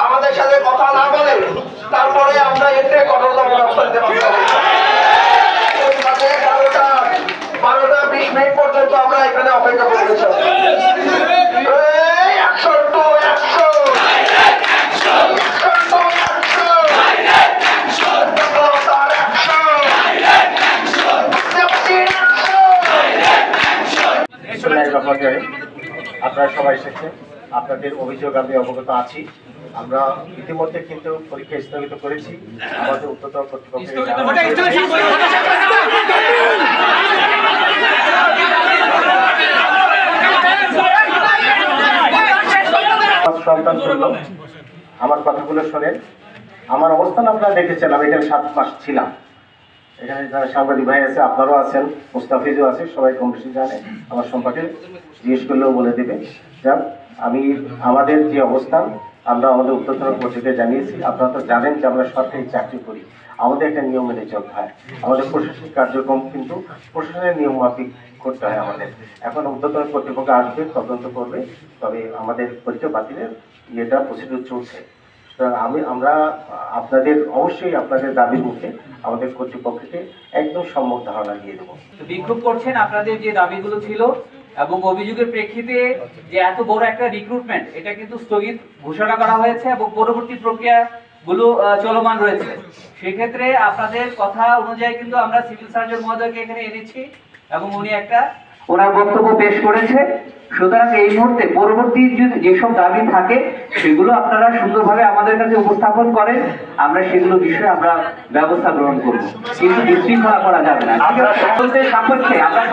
আমাদের সাথে কথা না বলে তারপরে আমরা এতে কঠোরতম ব্যবস্থা নিতে পারবো। 12:20 পর্যন্ত আমরা এখানে অপেক্ষা করতে চাই। আপনারা সবাই এসেছেন, আপনাদের অভিযোগ আমি অবগত আছি। আমরা ইতিমধ্যে কিন্তু পরীক্ষা স্থগিত করেছি। আমাদের উচ্চতর কর্তৃপক্ষের সন্তান শুনল, আমার কথাগুলো শোনেন। আমার অবস্থান আপনারা দেখেছেন, আমি এখানে 7 মাস ছিলাম। এখানে যারা সাংবাদিক ভাই আছে, আপনারাও আছেন, মুস্তাফিজও আছে, সবাই কম বেশি জানে। আমার সম্পর্কে জিজ্ঞেস করলেও বলে দেবে। যাক, আমি আমাদের যে অবস্থান আমরা আমাদের উচ্চতর কর্তৃপক্ষকে জানিয়েছি। আপনারা তো জানেন যে আমরা সরকারি চাকরি করি, আমাদের একটা নিয়ম মেনে চলতে হয়। আমাদের প্রশাসনিক কার্যক্রম কিন্তু প্রশাসনের নিয়ম মাফিক করতে হয় আমাদের। এখন উচ্চতর কর্তৃপক্ষ আসবে, তদন্ত করবে, তবে আমাদের পরীক্ষা বাতিলের ইয়েটা প্রসিডিউর চলছে। আমরা আপনাদের অবশ্যই আপনাদের দাবির মুখে আমাদের কর্তৃপক্ষকে একদম সম্যক ধারণা দিয়ে দেবো। বিক্ষোভ করছেন আপনাদের যে দাবিগুলো ছিল এবং অভিযোগের প্রেক্ষিতে যে এত বড় একটা রিক্রুটমেন্ট, এটা কিন্তু স্থগিত ঘোষণা করা হয়েছে এবং পরবর্তী প্রক্রিয়া গুলো চলমান রয়েছে। সেক্ষেত্রে আপনাদের কথা অনুযায়ী কিন্তু আমরা সিভিল সার্জন মহোদয়কে এখানে এনেছি এবং উনি ওনার বক্তব্য পেশ করেছে। সুতরাং এই মুহূর্তে পরবর্তী যেসব দাবি থাকে সেগুলো আপনারা সুন্দরভাবে আমাদের কাছে উপস্থাপন করেন, আমরা সেগুলো বিষয়ে আমরা ব্যবস্থা গ্রহণ করব, কিন্তু বিশৃঙ্খলা করা যাবে না। তদন্তের সাপেক্ষে আমরা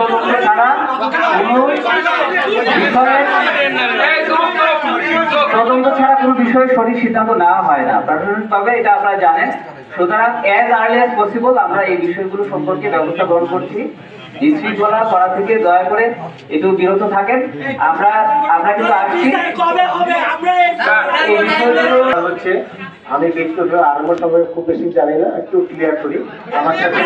তদন্ত ছাড়া কোনো বিষয়ে সঠিক সিদ্ধান্ত নেওয়া হয় না প্রশাসনিকভাবে, এটা আপনারা জানেন। সুতরাং অ্যাজ আর্লি অ্যাজ পসিবল আমরা এই বিষয়গুলো সম্পর্কে ব্যবস্থা গ্রহণ করছি। বিশৃঙ্খলা করা থেকে দয়া করে একটু বিরত থাকেন। আমরা কিন্তু আসছি হচ্ছে, আমি ব্যক্তিগত আরম্ভ সময় খুব বেশি জানি না, একটু ক্লিয়ার করি। আমার সাথে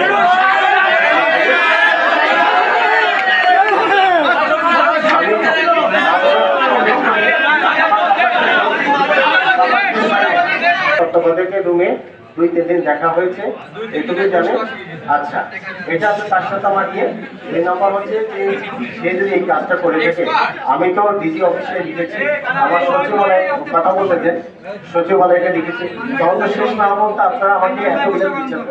তত্ত্বাবধায়কের রুমে 2-3 দিন দেখা হয়েছে, এটুকুই জানেন। আচ্ছা, এটা আছে তার সাথে আমার গিয়ে 2 নম্বর হচ্ছে যে সে যদি এই কাজটা করে থাকে, আমি তো ডিজি অফিসে লিখেছি, আমার সচিবালয়ে কথা বলতে দেন, সচিবালয়কে লিখেছি, তখন তো শেষ না বলতে আপনারা আমাকে এত দিচ্ছেন।